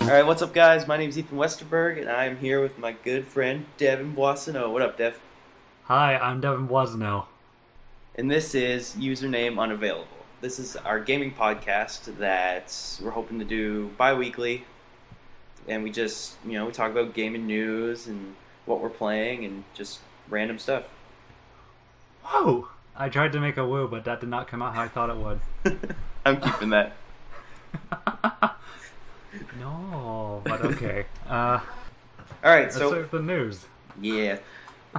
All right, what's up, guys? My name is Ethan Westerberg, and I'm here with my good friend Devin Boissonneau. What up, Dev? Hi, I'm Devin Boisno. And this is username Unavailable. This is our gaming podcast that we're hoping to do bi-weekly, and we just, we talk about gaming news and what we're playing and just random stuff. Whoa! I tried to make a woo, but that did not come out how I thought it would. I'm keeping that. No, but okay. All right, Let's so start with the news. yeah.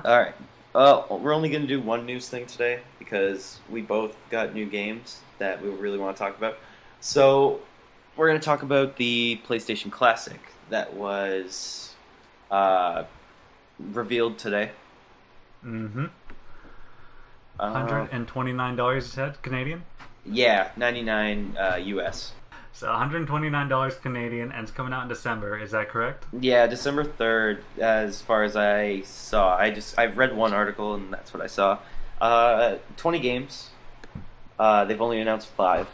All right. Well, we're only going to do one news thing today because we both got new games that we really want to talk about. So, we're going to talk about the PlayStation Classic that was uh, revealed today. Mm-hmm. Uh, $129 you said, Canadian? yeah, 99 US. So $129 Canadian, and it's coming out in December, is that correct? Yeah, December 3rd, as far as I saw. I've read one article and that's what I saw. 20 games. They've only announced 5.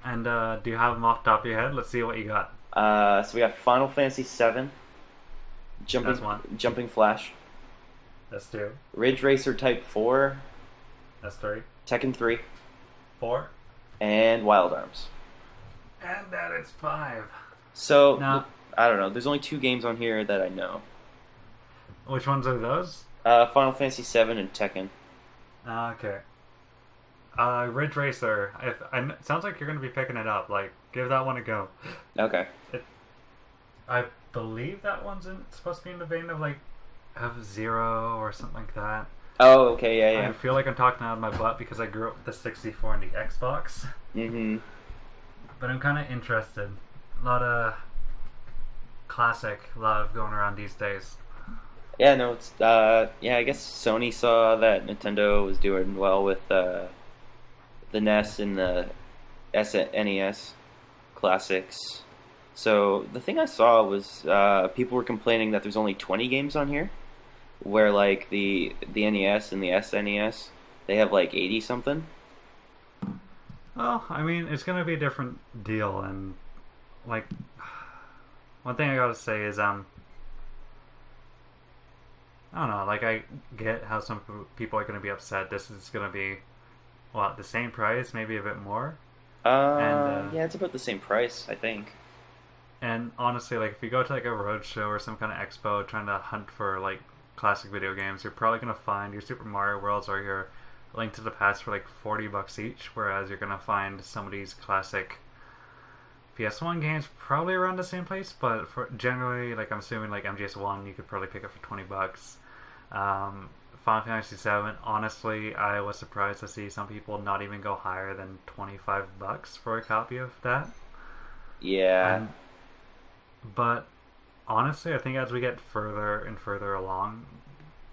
And do you have them off the top of your head? Let's see what you got. So we got Final Fantasy 7, That's one. Jumping Flash, That's 2. Ridge Racer Type 4, That's 3. Tekken 3, 4. and Wild Arms. And that is 5. So, Now, I don't know. There's only 2 games on here that I know. which ones are those? Final Fantasy 7 and Tekken. Okay. Ridge Racer. It sounds like you're going to be picking it up. Like, give that one a go. Okay. I believe that one's supposed to be in the vein of like F-Zero or something like that. Oh, okay, yeah, I yeah. feel like I'm talking out of my butt because I grew up with the 64 and the Xbox. Mm-hmm. But I'm kind of interested. A lot of classic love going around these days. Yeah, no, it's, yeah, I guess Sony saw that Nintendo was doing well with, the NES and the SNES classics. So the thing I saw was people were complaining that there's only 20 games on here, where like the NES and the SNES they have like 80 something. Well, I mean, it's going to be a different deal. And, like, one thing I gotta say is, I don't know, like, I get how some people are going to be upset. This is going to be, well, the same price, maybe a bit more. And Yeah, it's about the same price, I think. and honestly, like if you go to like a road show or some kind of expo trying to hunt for like classic video games, you're probably gonna find your Super Mario Worlds or your Link to the Past for like $40 each, whereas you're gonna find some of these classic PS1 games probably around the same place, but for generally, like I'm assuming like MGS1 you could probably pick up for $20. Um, Final Fantasy 7, honestly, I was surprised to see some people not even go higher than $25 for a copy of that. Yeah. And but honestly, I think as we get further and further along,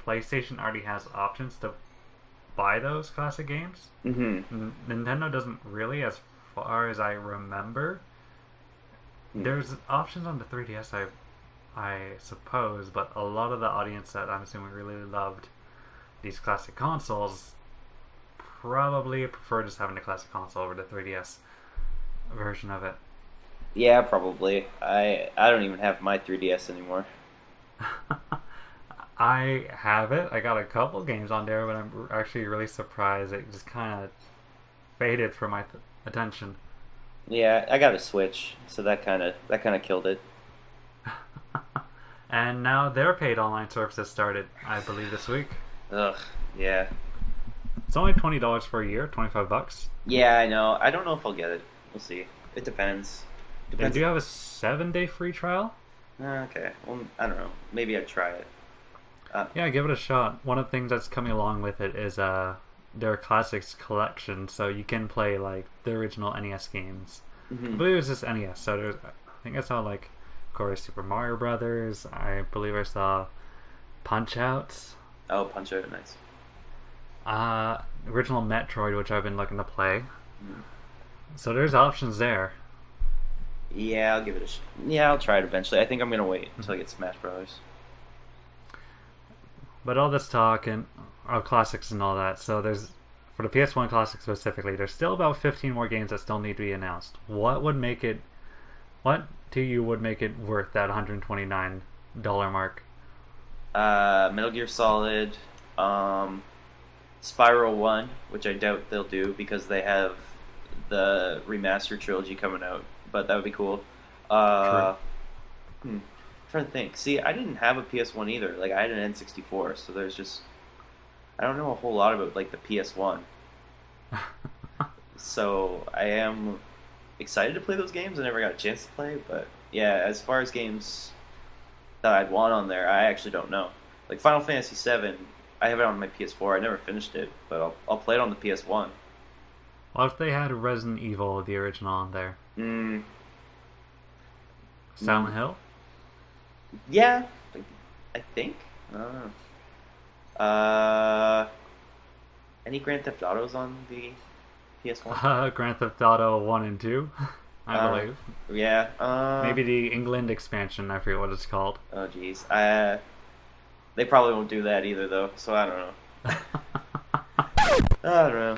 PlayStation already has options to buy those classic games. Mm-hmm. Nintendo doesn't really, as far as I remember. There's options on the 3DS, I suppose, but a lot of the audience that I'm assuming really loved these classic consoles probably prefer just having the classic console over the 3DS version of it. Yeah, probably. I don't even have my 3DS anymore. I have it. I got a couple games on there, but I'm actually really surprised it just kind of faded from my attention. Yeah, I got a Switch, so that kind of killed it. And now their paid online services started, I believe, this week. Ugh. Yeah. It's only $20 for a year, $25. Yeah, I know. I don't know if I'll get it. We'll see. It depends. They Depends. do have a 7-day free trial. Okay. Well, I don't know. Maybe I'd try it. Yeah, give it a shot. One of the things that's coming along with it is their classics collection, so you can play like the original NES games. I Hmm. believe it's just NES. So there's, I think I saw like, of course, Super Mario Brothers. I believe I saw Punch Out. Oh, Punch Out, nice. Original Metroid, which I've been looking to play. Mm. So there's options there. Yeah, I'll give it a. Yeah, I'll try it eventually. I think I'm gonna wait until I get Smash Brothers. But all this talk and classics and all that, so there's for the PS1 Classic specifically, there's still about 15 more games that still need to be announced. What would make it What to you would make it worth that $129 mark? Metal Gear Solid, um, Spiral 1, which I doubt they'll do because they have the remaster trilogy coming out, but that would be cool. True. Uh, I'm trying to think. See, I didn't have a PS1 either. Like, I had an N64, so there's just. I don't know a whole lot about, like, the PS1. So I am excited to play those games. I never got a chance to play, but yeah, as far as games that I'd want on there, I actually don't know. Like Final Fantasy VII, I have it on my PS4. I never finished it, but I'll play it on the PS1. Well, if they had Resident Evil, the original, on there, Mm, Silent mm, Hill, yeah, like, I think. I don't know. Any Grand Theft Autos on the PS1? Grand Theft Auto 1 and 2, I Uh, believe. yeah. Maybe the England expansion. I forget what it's called. Oh, jeez. They probably won't do that either, though. So I don't know. I don't know.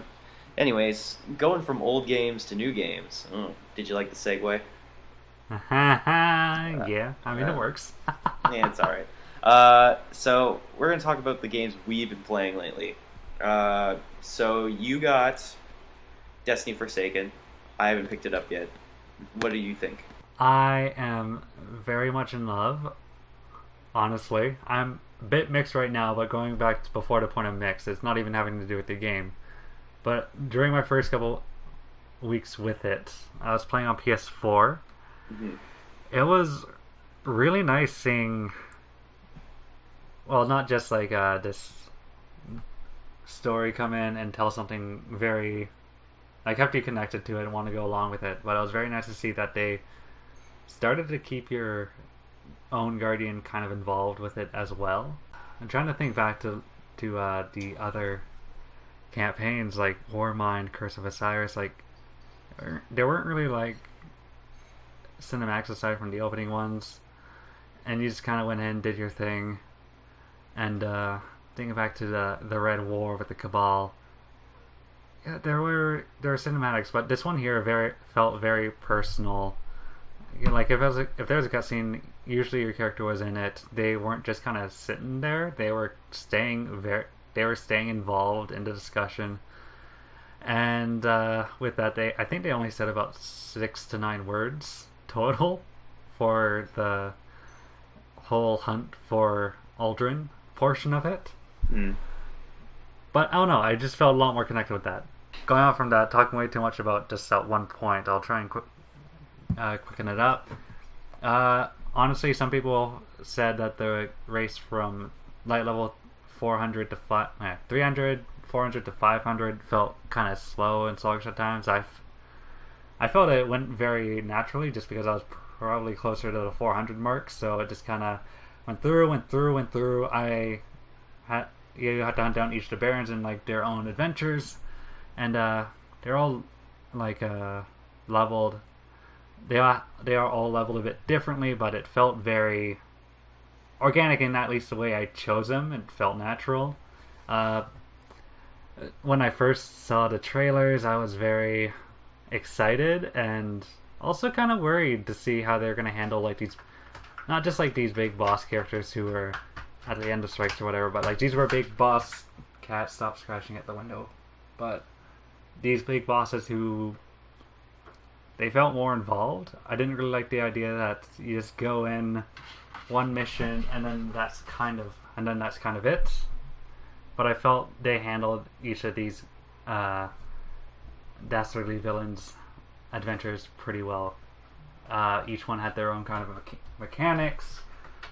Anyways, going from old games to new games. Oh, did you like the segue? Yeah, I mean it Uh, works. yeah, it's all right. So we're gonna talk about the games we've been playing lately. So you got Destiny Forsaken. I haven't picked it up yet. What do you think? I am very much in love. Honestly, I'm a bit mixed right now, but going back to before the point of mix, it's not even having to do with the game. But during my first couple weeks with it, I was playing on PS4. Hmm. It was really nice seeing, well, not just like this story come in and tell something very, like, kept you connected to it and want to go along with it. But it was very nice to see that they started to keep your own guardian kind of involved with it as well. I'm trying to think back to the other campaigns like Warmind, Curse of Osiris. Like, there weren't really like cinematics aside from the opening ones, and you just kind of went in, did your thing. And thinking back to the Red War with the Cabal, yeah, there were cinematics, but this one here felt very personal. You know, like if there was a cutscene, usually your character was in it. They weren't just kind of sitting there. They were staying involved in the discussion. And with that, I think they only said about 6 to 9 words total for the whole hunt for Aldrin portion of it. Mm. But I don't know. I just felt a lot more connected with that. Going on from that, talking way too much about just that one point, I'll try and quicken it up. Honestly, some people said that the race from light level 400 to 300, 400 to 500 felt kind of slow and sluggish at times. I felt it went very naturally just because I was probably closer to the 400 mark, so it just kind of went through. You had to hunt down each of the barons in like their own adventures, and they're all like leveled. They are all leveled a bit differently, but it felt very organic in at least the way I chose them. It felt natural. When I first saw the trailers, I was very excited and also kind of worried to see how they're going to handle like these, not just like these big boss characters who are at the end of strikes or whatever, but like these were big boss. Cat, stop scratching at the window. But these big bosses who they felt more involved. I didn't really like the idea that you just go in one mission and then that's kind of it. But I felt they handled each of these dastardly villains' adventures pretty well. Each one had their own kind of mechanics.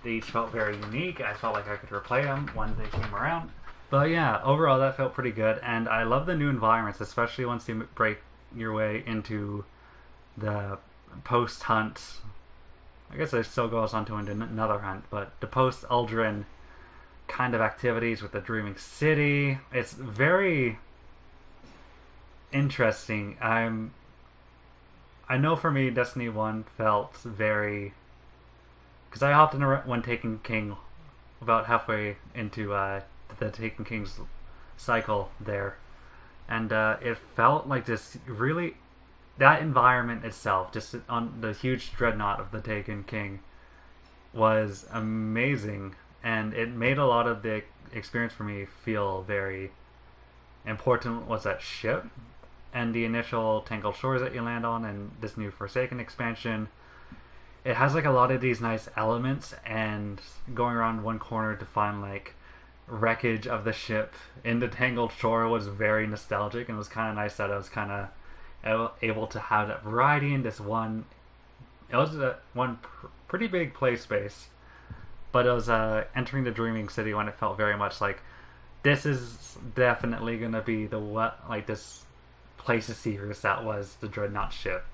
They each felt very unique. I felt like I could replay them when they came around. But yeah, overall that felt pretty good, and I love the new environments, especially once you break your way into the post-hunt. I guess it still goes on to another hunt, but the post-Aldrin kind of activities with the Dreaming City. It's very interesting. I know for me, Destiny 1 felt very... Because I hopped in when Taken King, about halfway into the Taken King's cycle there. And it felt like this really that environment itself, just on the huge dreadnought of the Taken King, was amazing, and it made a lot of the experience for me feel very important. Was that ship and the initial Tangled Shores that you land on, and this new Forsaken expansion. It has like a lot of these nice elements, and going around one corner to find like wreckage of the ship in the Tangled Shore was very nostalgic, and it was kind of nice that I was kind of able to have that variety in this one. It was a pretty big play space, but it was entering the Dreaming City when it felt very much like this is definitely gonna be the what like this place of secrets that was the Dreadnought ship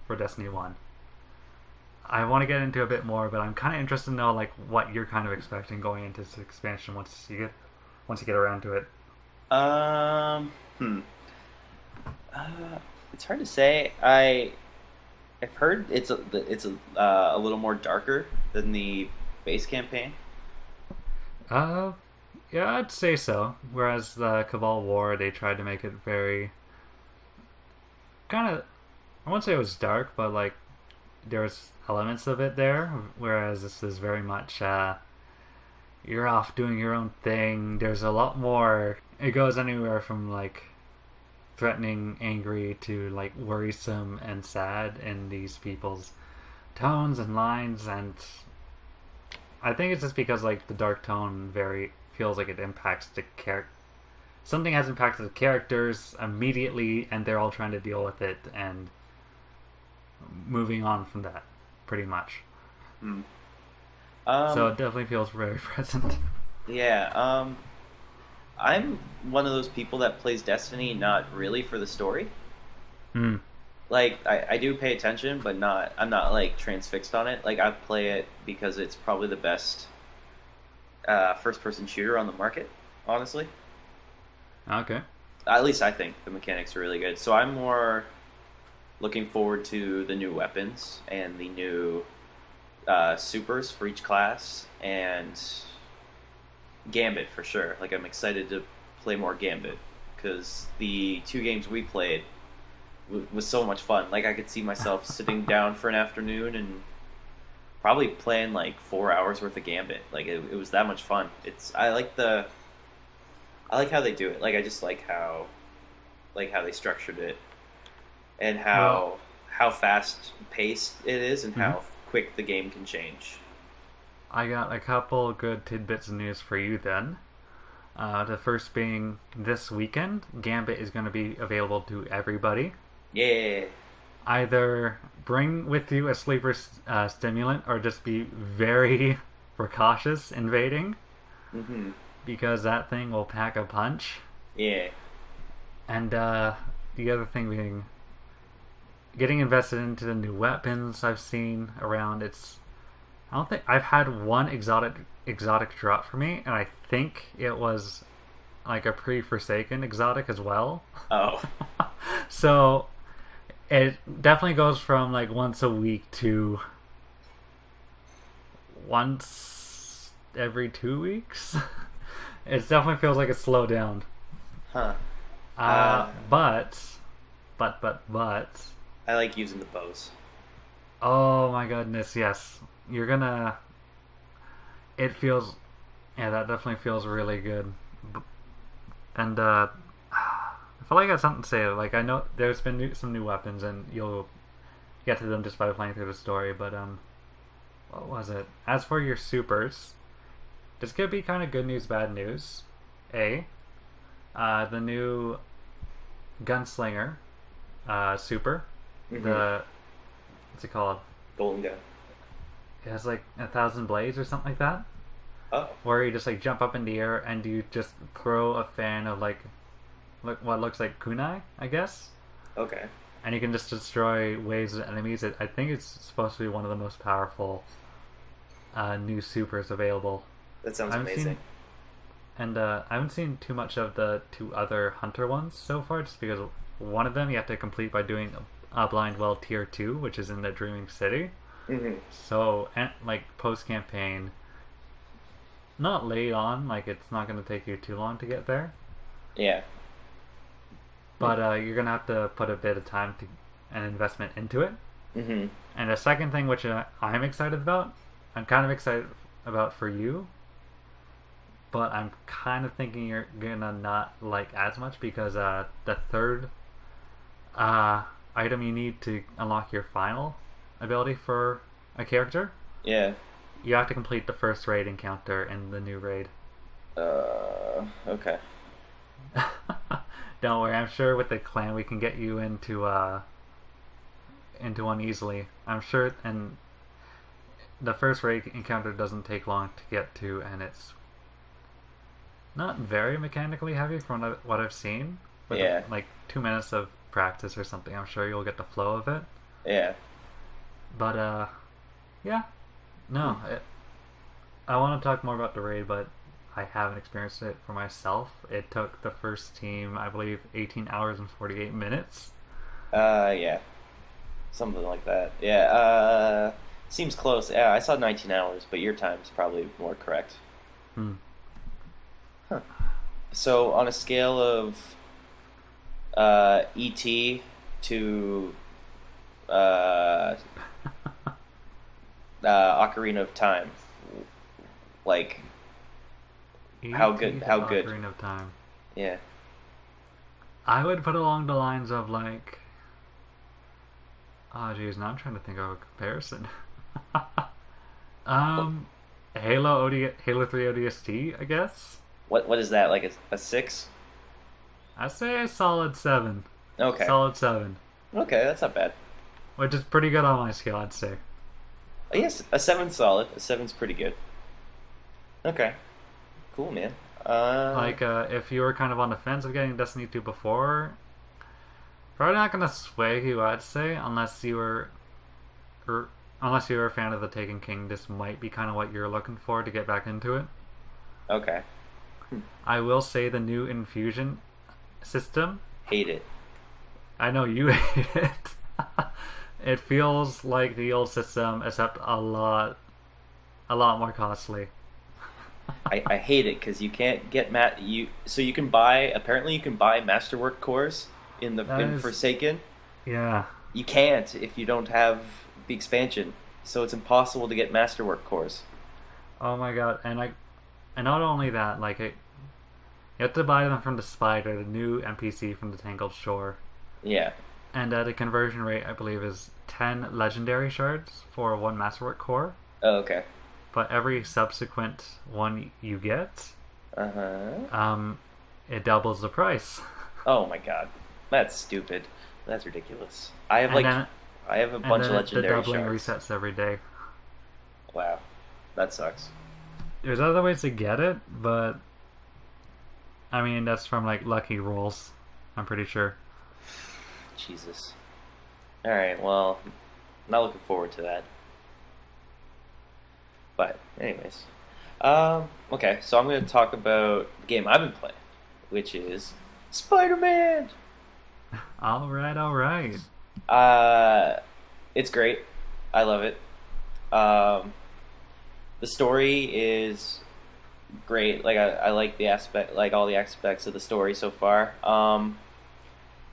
for Destiny 1. I want to get into a bit more, but I'm kind of interested to know like what you're kind of expecting going into this expansion once you get around to it. Um, hmm. It's hard to say. I've heard it's a little more darker than the base campaign. Uh, yeah, I'd say so. Whereas the Cabal War, they tried to make it very kind of. I won't say it was dark, but like there was elements of it there. Whereas this is very much you're off doing your own thing. There's a lot more. It goes anywhere from like threatening, angry to like worrisome and sad in these people's tones and lines, and I think it's just because like the dark tone very feels like it impacts the character. Something has impacted the characters immediately, and they're all trying to deal with it and moving on from that, pretty much. Hmm. So Um, it definitely feels very present. yeah. I'm one of those people that plays Destiny not really for the story. Hmm. Like I do pay attention, but not I'm not like transfixed on it. Like I play it because it's probably the best first person shooter on the market, honestly. Okay. At least I think the mechanics are really good. So I'm more looking forward to the new weapons and the new supers for each class and Gambit for sure. Like I'm excited to play more Gambit because the two games we played was so much fun. Like I could see myself sitting down for an afternoon and probably playing like 4 hours worth of Gambit. Like it was that much fun. It's I like how they do it. Like I just like how they structured it and Well, how fast paced it is and mhm. how quick the game can change. I got a couple good tidbits of news for you then. The first being this weekend, Gambit is going to be available to everybody. Yeah. Either bring with you a sleeper stimulant or just be very precautious invading Mhm. because that thing will pack a punch. Yeah. And the other thing being getting invested into the new weapons I've seen around. I don't think I've had one exotic drop for me, and I think it was like a pre-Forsaken exotic as well. Oh. So it definitely goes from like once a week to once every 2 weeks. It definitely feels like a slow down. Huh. Uh, Uh but, but, I like using the bows. oh my goodness, yes. You're gonna. It feels. Yeah, that definitely feels really good. And, I feel like I have something to say. Like, I know there's been some new weapons, and you'll get to them just by playing through the story, but, what was it? As for your supers, this could be kind of good news, bad news. The new Gunslinger, super. Mhm. The. What's it called? Golden gun. It has like 1,000 blades or something like that, Oh. where you just like jump up in the air and you just throw a fan of like look what looks like kunai, I guess, Okay. and you can just destroy waves of enemies. I think it's supposed to be one of the most powerful new supers available. That sounds I haven't amazing. seen and I haven't seen too much of the two other hunter ones so far, just because one of them you have to complete by doing a blind well tier 2, which is in the Dreaming City. Mhm. So, and like post campaign, not late on, like it's not going to take you too long to get there, Yeah. Hmm. but you're going to have to put a bit of time to and investment into it. Mm-hmm. And the second thing, which I'm excited about, I'm kind of excited about for you, but I'm kind of thinking you're gonna not like as much because the third uh, item you need to unlock your final ability for a character, Yeah. you have to complete the first raid encounter in the new raid. Okay. Don't worry, I'm sure with the clan we can get you into one easily. I'm sure, and the first raid encounter doesn't take long to get to, and it's not very mechanically heavy from what I've seen. With Yeah. like 2 minutes of practice or something, I'm sure you'll get the flow of it. Yeah. But yeah, no, I want to talk more about the raid, but I haven't experienced it for myself. It took the first team, I believe, 18 hours and 48 minutes. Yeah. Something like that. Yeah. Seems close. Yeah, I saw 19 hours, but your time's probably more correct. Hmm. Huh. So on a scale of ET to uh, Ocarina of Time, like how good? ET How to good? Ocarina of Time. Yeah. I would put it along the lines of like, oh geez, now I'm trying to think of a comparison. um, Halo 3 ODST, I guess. What is that? Like a six? I say a solid 7. Okay. Solid 7, Okay, that's not bad. which is pretty good on my scale, I'd say. Yes, a seven's solid. A seven's pretty good. Okay. Cool, man. Like, if you were kind of on the fence of getting Destiny 2 before, probably not gonna sway you, I'd say, unless you were a fan of the Taken King. This might be kind of what you're looking for to get back into it. Okay. I will say the new infusion system. Hate it. I know you hate it. It feels like the old system, except a lot more costly. I hate it because you can't get so you can buy, apparently you can buy masterwork cores in Forsaken. Yeah. You can't if you don't have the expansion, so it's impossible to get masterwork cores. Oh my god, and not only that, like you have to buy them from the Spider, the new NPC from the Tangled Shore, Yeah. and at a conversion rate, I believe is 10 legendary shards for one masterwork core. Oh, okay. But every subsequent one you get, Uh-huh. it doubles the price. Oh my god. That's stupid. That's ridiculous. I have And then, I have a and bunch then of the legendary doubling shards. resets every day. Wow. That sucks. There's other ways to get it, but I mean that's from like lucky rolls. I'm pretty sure. Jesus. Alright, well, not looking forward to that. But, anyways. Okay, so I'm going to talk about a game I've been playing, which is Spider-Man! All right. It's great. I love it. The story is great. Like, I like the aspect, like all the aspects of the story so far.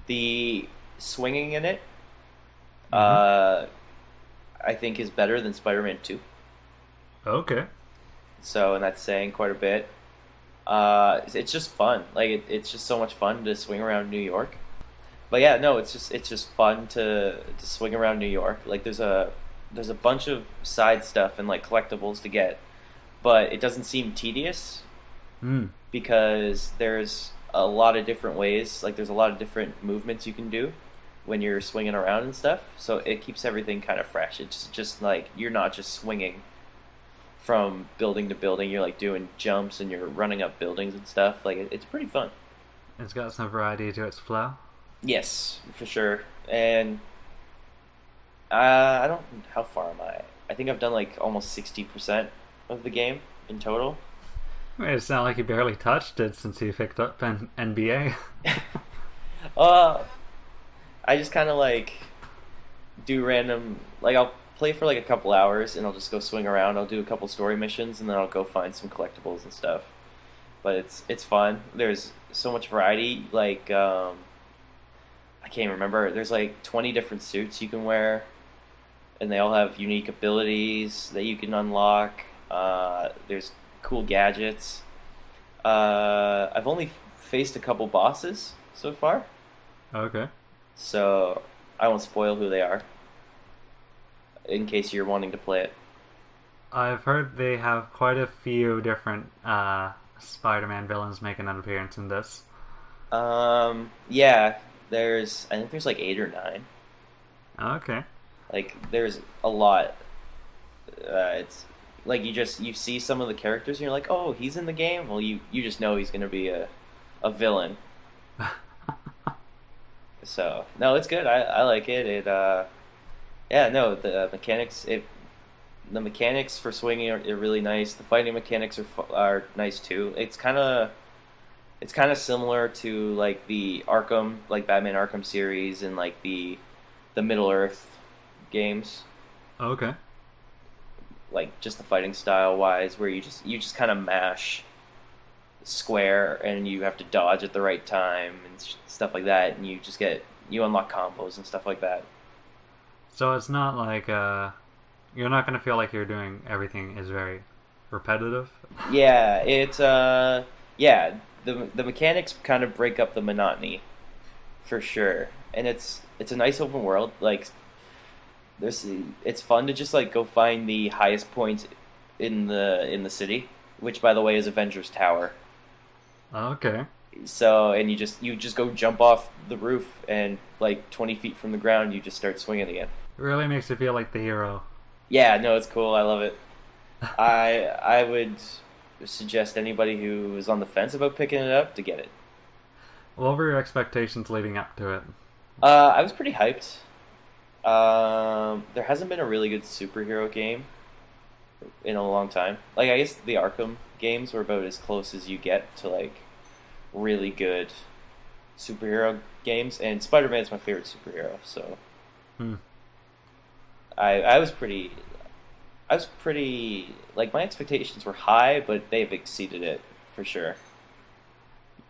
The swinging in it, I think is better than Spider-Man 2. Okay. So, and that's saying quite a bit. It's just fun. Like it's just so much fun to swing around New York. But yeah, no, it's just fun to swing around New York. Like there's a bunch of side stuff and like collectibles to get, but it doesn't seem tedious because there's a lot of different ways. Like there's a lot of different movements you can do when you're swinging around and stuff. So it keeps everything kind of fresh. It's just like you're not just swinging from building to building. You're like doing jumps and you're running up buildings and stuff. Like it's pretty fun. It's got some variety to its flow. Yes, for sure. And I don't. How far am I? I think I've done like almost 60% of the game in total. Made it sound like you barely touched it since you picked up an NBA. I just kind of like do random. Like I'll play for like a couple hours and I'll just go swing around. I'll do a couple story missions and then I'll go find some collectibles and stuff. But it's fun. There's so much variety. Like I can't remember. There's like 20 different suits you can wear, and they all have unique abilities that you can unlock. There's cool gadgets. I've only faced a couple bosses so far, Okay. so I won't spoil who they are in case you're wanting to play it. I've heard they have quite a few different Spider-Man villains making an appearance in this. Yeah, I think there's like 8 or 9. Okay. Like there's a lot. It's like you see some of the characters and you're like, oh, he's in the game. Well, you just know he's gonna be a villain. So no, it's good. I like it. Yeah, no, the mechanics for swinging are really nice. The fighting mechanics are nice too. It's kind of similar to like the Arkham, like Batman Arkham series and like the Middle Earth games. Okay. Like just the fighting style wise, where you just kind of mash square and you have to dodge at the right time and stuff like that, and you unlock combos and stuff like that. So it's not like you're not gonna feel like you're doing everything is very repetitive. Yeah, yeah, the mechanics kind of break up the monotony for sure, and it's a nice open world. Like there's it's fun to just like go find the highest point in the city, which by the way is Avengers Tower. Okay. So and you just go jump off the roof and like 20 feet from the ground you just start swinging again. It really makes you feel like the hero. Yeah, no, it's cool. I love it. I would suggest anybody who is on the fence about picking it up to get it. What were your expectations leading up to it? I was pretty hyped. There hasn't been a really good superhero game in a long time. Like I guess the Arkham games were about as close as you get to like really good superhero games, and Spider-Man's my favorite superhero. So Hmm. I was pretty like my expectations were high, but they've exceeded it for sure.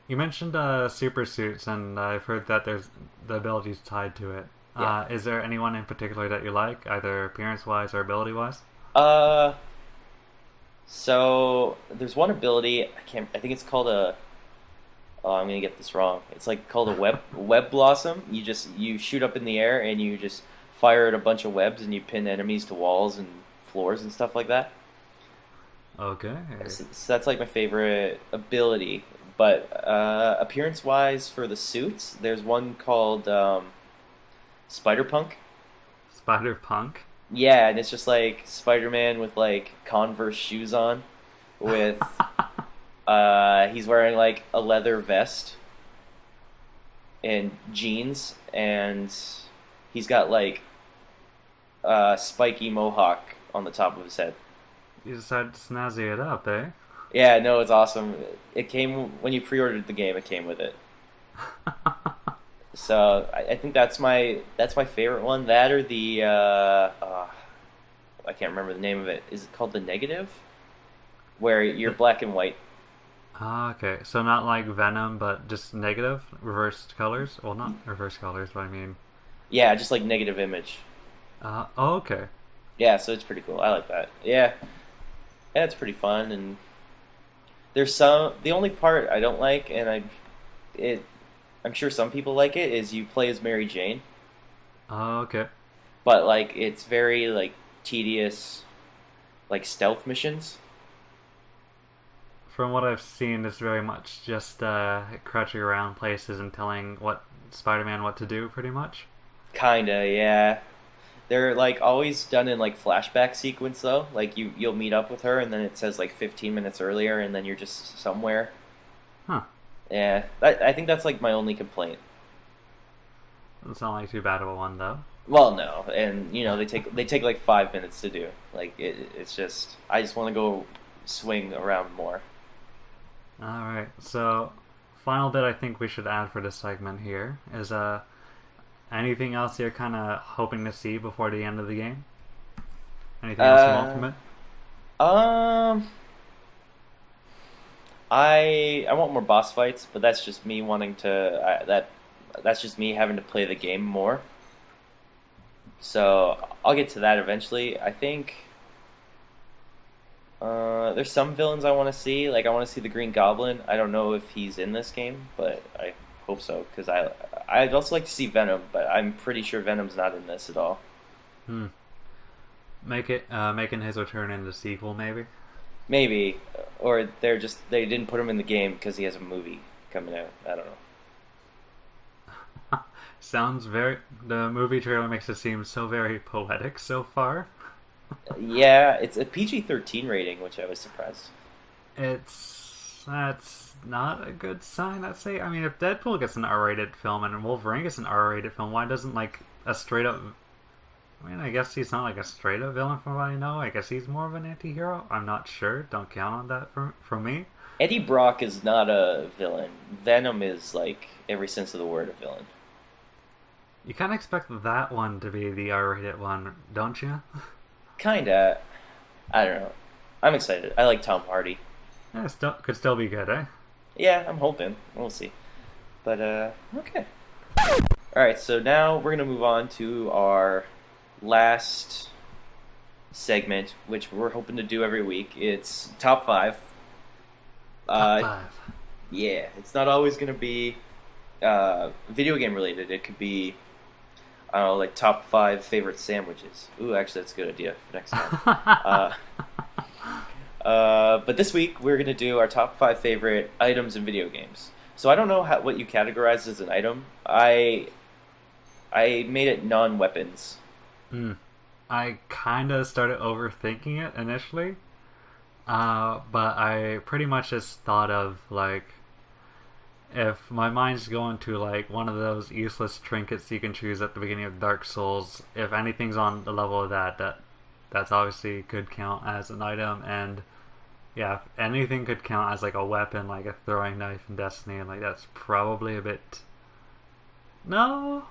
You mentioned super suits, and I've heard that there's the abilities tied to it. Yeah. Is there anyone in particular that you like, either appearance-wise or ability-wise? Uh, so there's one ability I can't. I think it's called a. Oh, I'm gonna get this wrong. It's like called a web blossom. You shoot up in the air and you just fire at a bunch of webs and you pin enemies to walls and floors and stuff like that. Okay. So that's like my favorite ability. But appearance wise for the suits, there's one called Spider Punk. Spider-Punk. Yeah, and it's just like Spider-Man with like Converse shoes on, with he's wearing like a leather vest and jeans, and he's got like a spiky mohawk on the top of his head. You decided to snazzy it up, eh? Yeah, no, it's awesome. It came when you pre-ordered the game. It came with it. So I think that's my favorite one. That or the I can't remember the name of it. Is it called the negative? Where you're black and white. Ah, okay. So not like Venom, but just negative, reversed colors. Well, not reversed colors, but I mean. Yeah, just like negative image. Oh, okay. Yeah, so it's pretty cool. I like that. Yeah, yeah, it's pretty fun. And the only part I don't like, and I'm sure some people like it, is you play as Mary Jane, Oh, okay. but like it's very like tedious, like stealth missions. From what I've seen, it's very much just crouching around places and telling Spider-Man what to do, pretty much. Kinda, yeah. They're like always done in like flashback sequence though. Like you'll meet up with her and then it says like 15 minutes earlier and then you're just somewhere. Huh. Yeah, I think that's like my only complaint. Doesn't sound like too bad of a one, though. Well, no, and they take like 5 minutes to do. Like it's just I just want to go swing around more. Alright, so final bit I think we should add for this segment here is anything else you're kind of hoping to see before the end of the game? Anything else you want from it? Um, I want more boss fights, but that's just me wanting to. That That's just me having to play the game more. So I'll get to that eventually. I think there's some villains I want to see. Like I want to see the Green Goblin. I don't know if he's in this game, but I hope so because I'd also like to see Venom, but I'm pretty sure Venom's not in this at all. Hmm. Making his return in the sequel, maybe. Maybe, or they didn't put him in the game because he has a movie coming out. I don't know. Sounds very. The movie trailer makes it seem so very poetic so far. Yeah, it's a PG-13 rating, which I was surprised. That's not a good sign, I'd say. I mean, if Deadpool gets an R-rated film and Wolverine gets an R-rated film, why doesn't like a straight up? I mean, I guess he's not like a straight up villain from what I know. I guess he's more of an anti-hero. I'm not sure. Don't count on that from me. Eddie Brock is not a villain. Venom is like every sense of the word a villain. You kind of expect that one to be the R-rated one, don't you? Kinda. I don't know. I'm excited. I like Tom Hardy. Yeah, could still be good, eh? Yeah, I'm hoping. We'll see. But okay. All right. So now we're gonna move on to our last segment, which we're hoping to do every week. It's top five. Top five. Yeah, it's not always gonna be video game related. It could be, I don't know, like top five favorite sandwiches. Ooh, actually, that's a good idea for next time. But this week we're gonna do our top five favorite items in video games. So I don't know what you categorize as an item. I made it non-weapons. I kind of started overthinking it initially, but I pretty much just thought of like, if my mind's going to like one of those useless trinkets you can choose at the beginning of Dark Souls, if anything's on the level of that's obviously could count as an item. And yeah, if anything could count as like a weapon, like a throwing knife in Destiny, and like that's probably a bit. No,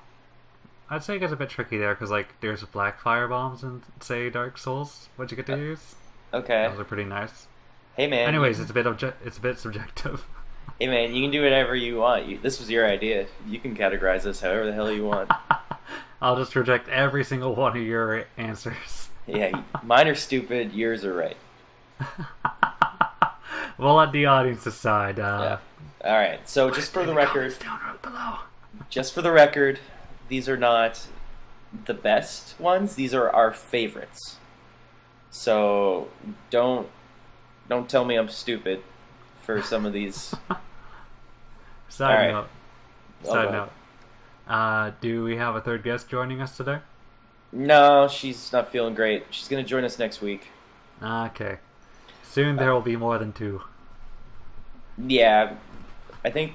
I'd say it gets a bit tricky there because like there's black fire bombs in say Dark Souls, what you get to use. Okay. Those are pretty nice. Hey man. Anyways, it's a bit subjective. Hey man, you can do whatever you want. This was your idea. You can categorize this however the hell you want. I'll just reject every single one of your answers. Yeah, mine are stupid. Yours are right. We'll let the audience decide. Yeah. All right. So just for the record, down right below. Just for the record, these are not the best ones. These are our favorites. So don't tell me I'm stupid for some of these. Side All note. Do we have a third guest joining us today? No, she's not feeling great. She's gonna join us next week. Okay. Soon there will be more than two. Yeah, I think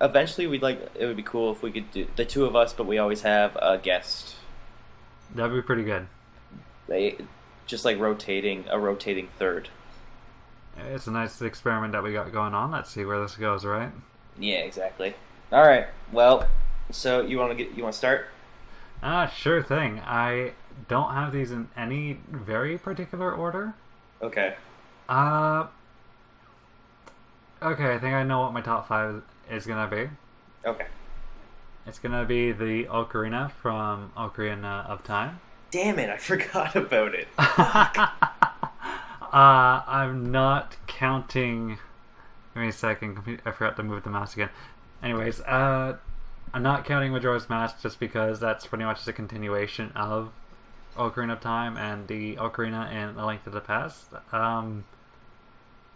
eventually it would be cool if we could do the two of us, but we always have a guest. That'd be pretty good. They just like rotating third. It's a nice experiment that we got going on. Let's see where this goes, right? Yeah, exactly. All right. Well, so you want to start? Sure thing. I don't have these in any very particular order. Okay. Okay, I think I know what my top five is gonna be. Okay. It's gonna be the Ocarina from Ocarina of Time. Damn it, I forgot about it. I'm not counting. Give me a second. I forgot to move the mouse again. Anyways, I'm not counting Majora's Mask just because that's pretty much the continuation of Ocarina of Time and the Ocarina in A Link to the Past. I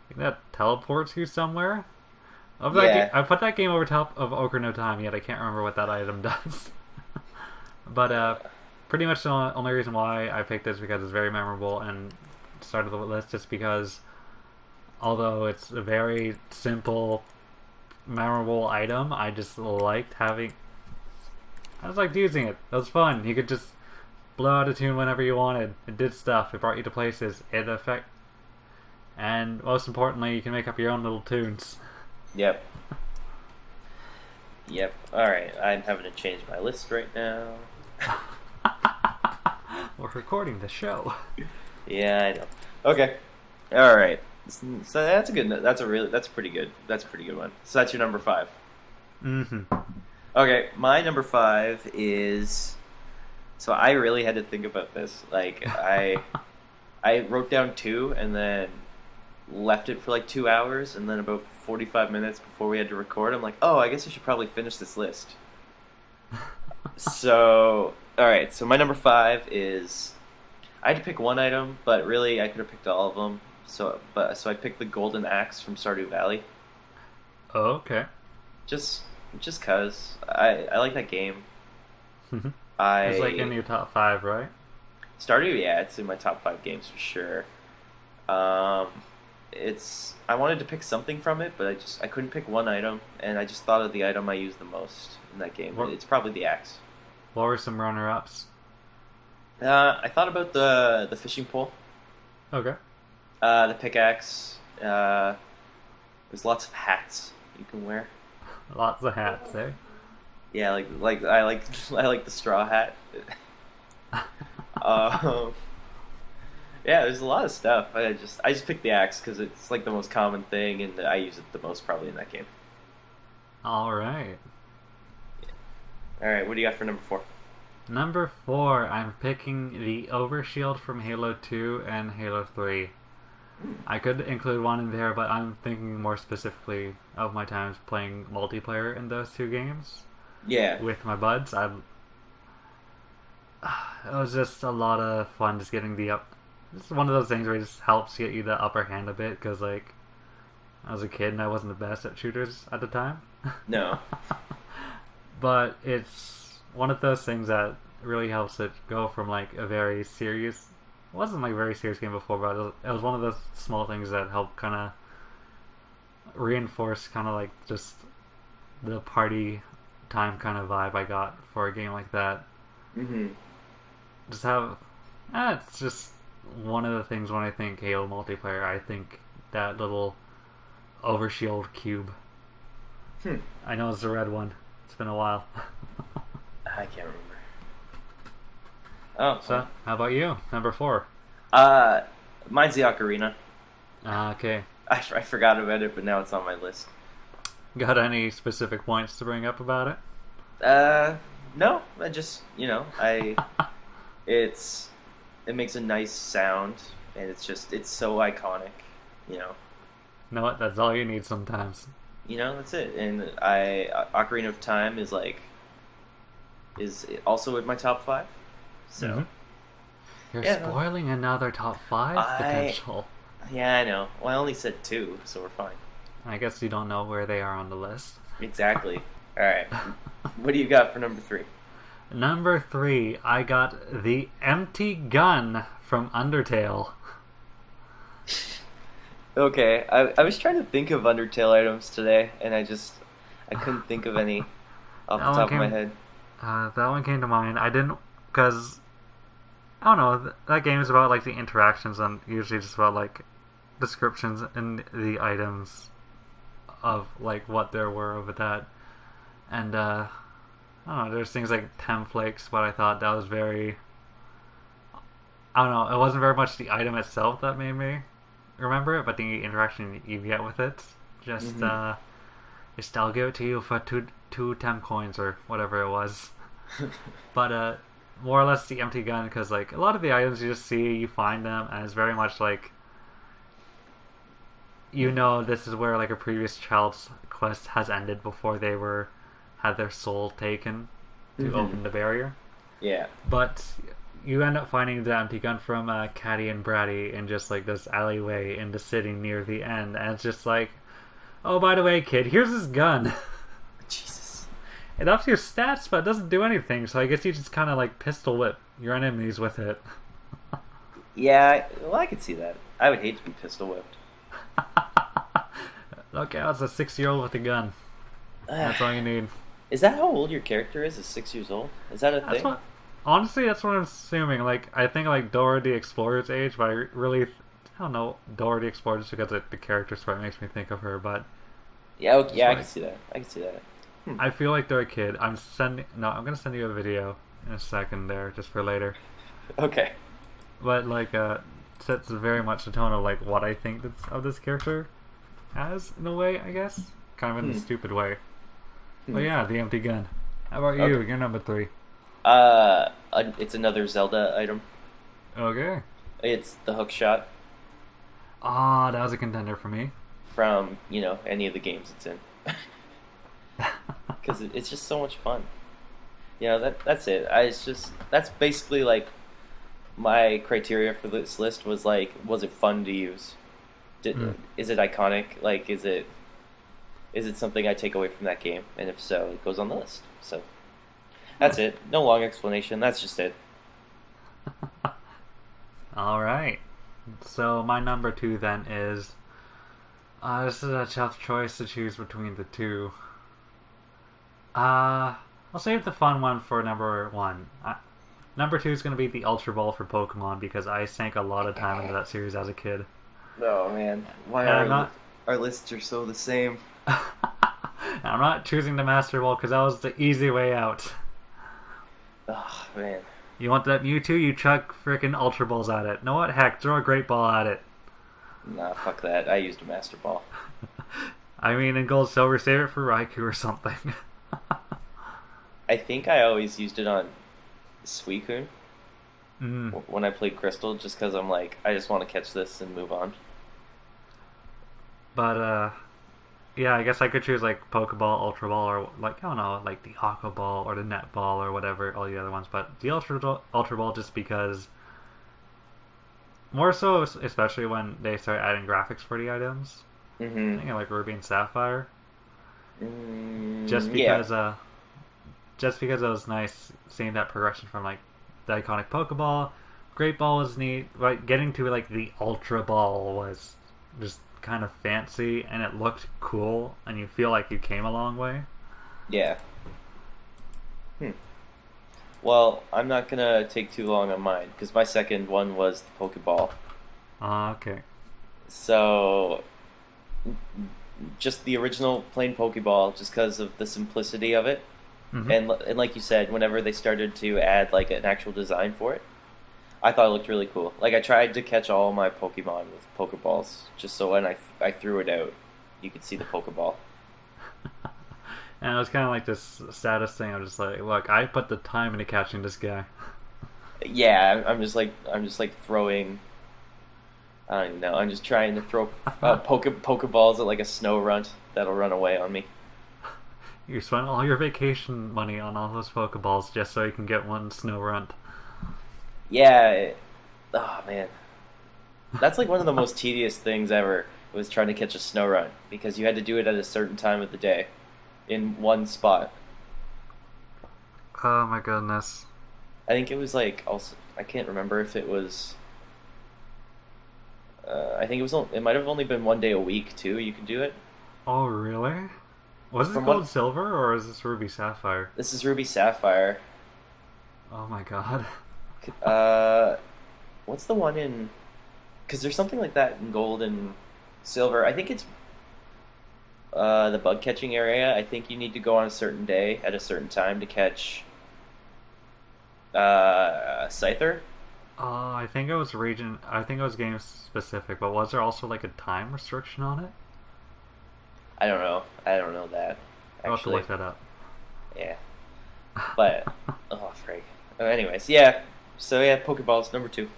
think that teleports you somewhere. I put that game over top of Ocarina of Time, yet I can't remember what that item does. But pretty much the only reason why I picked this is because it's very memorable and started the list just because, although it's a very simple, memorable item, I just liked using it. It was fun. You could just blow out a tune whenever you wanted. It did stuff. It brought you to places. And most importantly, you can make up your own little tunes. Yep. Alright, I'm having to change my list right now. We're recording the show. Yeah, I know. Okay. Alright. So that's a pretty good one. So that's your number 5. Mm-hmm. Okay, my number five is. So I really had to think about this. Like I wrote down two and then left it for like 2 hours, and then about 45 minutes before we had to record, I'm like, oh, I guess I should probably finish this list. So, all right. So my number five is I had to pick one item, but really I could have picked all of them. So I picked the golden axe from Stardew Valley. Oh, okay. Just just cause I like that game. It's like in I your top five, right? Stardew, yeah, it's in my top five games for sure. Um, it's I wanted to pick something from it, but I couldn't pick one item, and I just thought of the item I used the most in that game. What, It's probably the axe. what were some runner-ups? I thought about the fishing pole, Okay. the pickaxe. There's lots of hats you can wear. Lots of hats, eh? Yeah, like I like I like the straw hat. Um, yeah, there's a lot of stuff. I just picked the axe because it's like the most common thing, and I use it the most probably in that game. All right. All right, what do you got for number four? Number four, I'm picking the Overshield from Halo 2 and Halo 3. I could include one in there, but I'm thinking more specifically of my times playing multiplayer in those two games Yeah. with my buds. It was just a lot of fun just getting the up. It's one of those things where it just helps get you the upper hand a bit because, like, I was a kid and I wasn't the best at shooters at the time. No. But it's one of those things that really helps it go from like a very serious, it wasn't like a very serious game before, but it was one of those small things that help kind of reinforce kind of like just the party time kind of vibe I got for a game like that. Mm-hmm. Just have, it's just one of the things when I think Halo multiplayer, I think that little overshield cube. Hmm. I know it's the red one. It's been a while. I can't remember. Oh. So, how about you? Number four. Uh, mine's the ocarina. Okay. I forgot about it, but now it's on my list. Got any specific points to bring up about it? No, I just it makes a nice sound, and it's so iconic, you know. Know what? That's all you need sometimes. That's it. And Ocarina of Time is also in my top five. So Mhm. You're yeah, no. spoiling another top five potential. Yeah, I know. Well, I only said two, so we're fine. I guess you don't know where they are on the list. Exactly. All right. What do you got for number three? Number three, I got the empty gun from Undertale. Okay, I was trying to think of Undertale items today, and I couldn't think of any off the top of my head. That one came to mind. I didn't, because I don't know. That game is about like the interactions and usually just about like descriptions in the items of like what there were of that, and I don't know. There's things like templates, but I thought that was very. I don't know. It wasn't very much the item itself that made me remember it, but the interaction you get with it. Just I'll give it to you for two temp coins or whatever it was. But more or less the empty gun, because like a lot of the items you just see, you find them, and it's very much like this is where like a previous child's quest has ended before they had their soul taken to open the barrier. Yeah. But you end up finding the empty gun from Caddy and Bratty in just like this alleyway in the city near the end, and it's just like, oh, by the way, kid, here's this gun. Jesus. It ups your stats, but it doesn't do anything, so I guess you just kind of like pistol whip your enemies with it. Yeah, well, I could see that. I would hate to be pistol whipped. Look out, it's a 6-year-old with a gun. That's all you need. Is that how old your character is? 6 years old? Is that a thing? Honestly, that's what I'm assuming. Like, I think like Dora the Explorer's age, but I don't know Dora the Explorer just because the character sprite makes me think of her. But yeah, okay, yeah, I can see that. I can see that. I feel like they're a kid. I'm gonna send you a video in a second there, just for later. Okay. But like, sets very much the tone of like what I think of this character as, in a way, I guess, kind of in a stupid way. But yeah, the empty gun. How about Okay. you? You're number three. It's another Zelda item. Okay. It's the hook shot Ah, that was a contender for me. from any of the games it's in, because it's just so much fun. That's it. That's basically like my criteria for this list was like, was it fun to use? Hmm. Is it iconic? Like, is it something I take away from that game? And if so, it goes on the list. So that's it. No long explanation. That's just it. All right. So my number two then is. This is a tough choice to choose between the two. I'll save the fun one for number one. Number two is going to be the Ultra Ball for Pokemon because I sank a lot of time into that series as a kid. Oh man, why And I'm not. our lists are so the same? I'm not choosing the Master Ball because that was the easy way out. Oh man. You want that Mewtwo? You chuck freaking Ultra Balls at it. Know what? Heck, throw a Great Ball at it. Nah, fuck that. I used a Master Ball. I mean, in Gold Silver, save it for Raikou or something. I think I always used it on Suicune Mm. when I played Crystal, just because I'm like, I just want to catch this and move on. But, yeah, I guess I could choose, like, Pokeball, Ultra Ball, or, like, I don't know, like the Aqua Ball or the Net Ball or whatever, all the other ones. But the Ultra Ball just because. More so, especially when they start adding graphics for the items. I Mm-hmm. think like Ruby and Sapphire. Just Yeah. because, just because it was nice seeing that progression from like the iconic Pokeball. Great Ball was neat, but getting to like the Ultra Ball was just kind of fancy and it looked cool, and you feel like you came a long way. Yeah. Hmm. Well, I'm not gonna take too long on mine because my second one was the Pokeball. Okay. So, just the original plain Pokeball, just because of the simplicity of it, Hmm. and like you said, whenever they started to add like an actual design for it, I thought it looked really cool. Like I tried to catch all my Pokemon with Pokeballs, just so when I threw it out, you could see the Pokeball. And it was kind of like this status thing. I'm just like, look, I put the time into catching this guy. Yeah, I'm just like throwing. I don't even know. I'm just trying to throw Pokeballs at like a snow runt that'll run away on me. You spent all your vacation money on all those Pokeballs just so you can get one snow runt. Yeah. Oh man, that's like one of the most tedious things ever. Was trying to catch a snow run because you had to do it at a certain time of the day, in one spot. Oh my goodness. I think it was like also. I can't remember if it was. I think it was. It might have only been one day a week too. You could do it. Oh really? Was this From Gold what? Silver or is this Ruby Sapphire? This is Ruby Sapphire. Oh my god. Uh, what's the one in? Because there's something like that in Gold and Silver. I think it's the bug catching area. I think you need to go on a certain day at a certain time to catch Scyther. I think it was region. I think it was game specific, but was there also like a time restriction on it? I don't know. I don't know that I'll have to actually. look that up. Yeah, but oh frig. Anyways, yeah. So yeah, Pokeballs number two.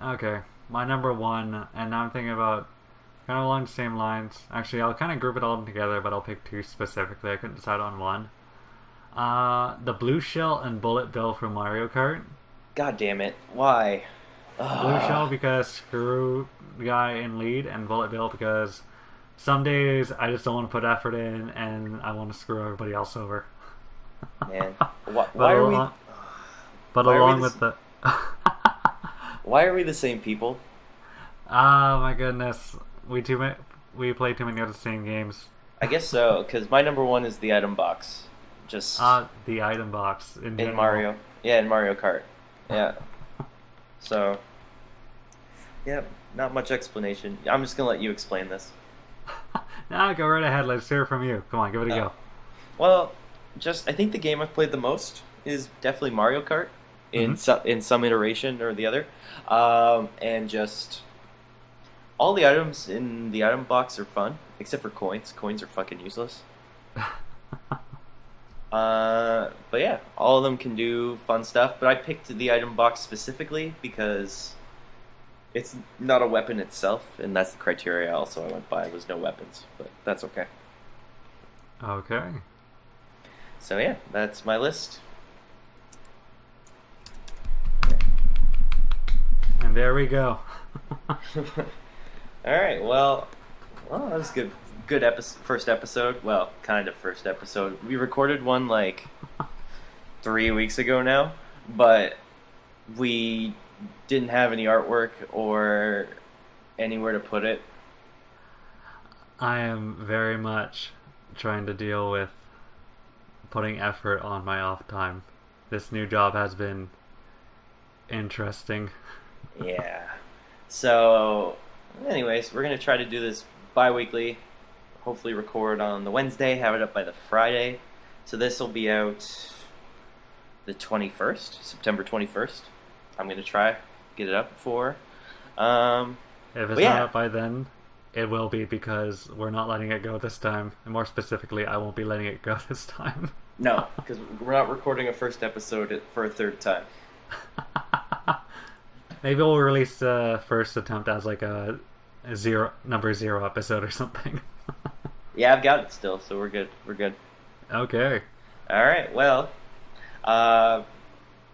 Okay, my number one, and now I'm thinking about kind of along the same lines. Actually, I'll kind of group it all together, but I'll pick two specifically. I couldn't decide on one. The Blue Shell and Bullet Bill from Mario Kart. God damn it! Why? Blue Shell Ugh. because screw the guy in lead, and Bullet Bill because some days I just don't want to put effort in, and I want to screw everybody else over. Man, why, But why are we? along, but Why are we along this? with the Why are we the same people? ah my goodness, we play too many of the same games. I guess so, because my number one is the item box. Just The item box in in general. Mario. Yeah, in Mario Kart. Yeah. So, yeah, not much explanation. I'm just gonna let you explain this. Nah, go right ahead. Let's hear from you. Come on, give it a Oh. go. Well, I think the game I've played the most is definitely Mario Kart Hmm. in some iteration or the other, and just all the items in the item box are fun except for coins. Coins are fucking useless. But yeah, all of them can do fun stuff. But I picked the item box specifically because it's not a weapon itself, and that's the criteria also I went by was no weapons. But that's okay. Okay. So yeah, that's my list. And there we go. All right. Well, that was good. Good episode. First episode. Well, kind of first episode. We recorded one like 3 weeks ago now, but we didn't have any artwork or anywhere to put it. I am very much trying to deal with putting effort on my off time. This new job has been interesting. Yeah. So, anyways, we're gonna try to do this bi-weekly. Hopefully, record on the Wednesday, have it up by the Friday. So this will be out the 21st, September 21st. I'm gonna try get it up before. If it's But yeah. not up by then, it will be because we're not letting it go this time. And more specifically, I won't be letting it go this time. No, because we're not recording a first episode for a third time. Maybe we'll release the first attempt as like a number 0 episode or something. Yeah, I've got it still, so we're good. We're good. Okay. All right. Well,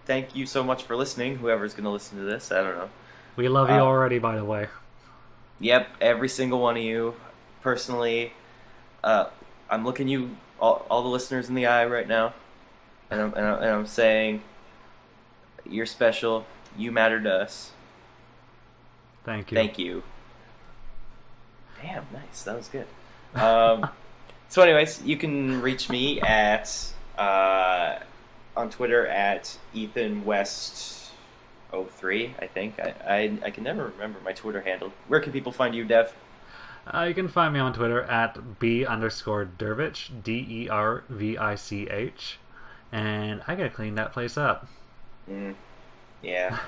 thank you so much for listening. Whoever's gonna listen to this, I don't know. We love you already, by the way. Yep, every single one of you. Personally, I'm looking you all the listeners in the eye right now, and I'm saying, you're special. You matter to us. Thank you. Thank you. Damn, nice. That was good. So, anyways, you can reach me at on Twitter at EthanWest03. I think I can never remember my Twitter handle. Where can people find you, Dev? You can find me on Twitter at B_Dervich, DERVICH, and I gotta clean that place up. Yeah.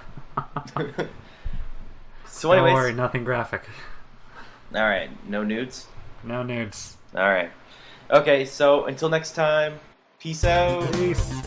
So, anyways, don't worry, nothing graphic. All right, no nudes. No nudes. All right. Okay, so until next time, peace out. Peace.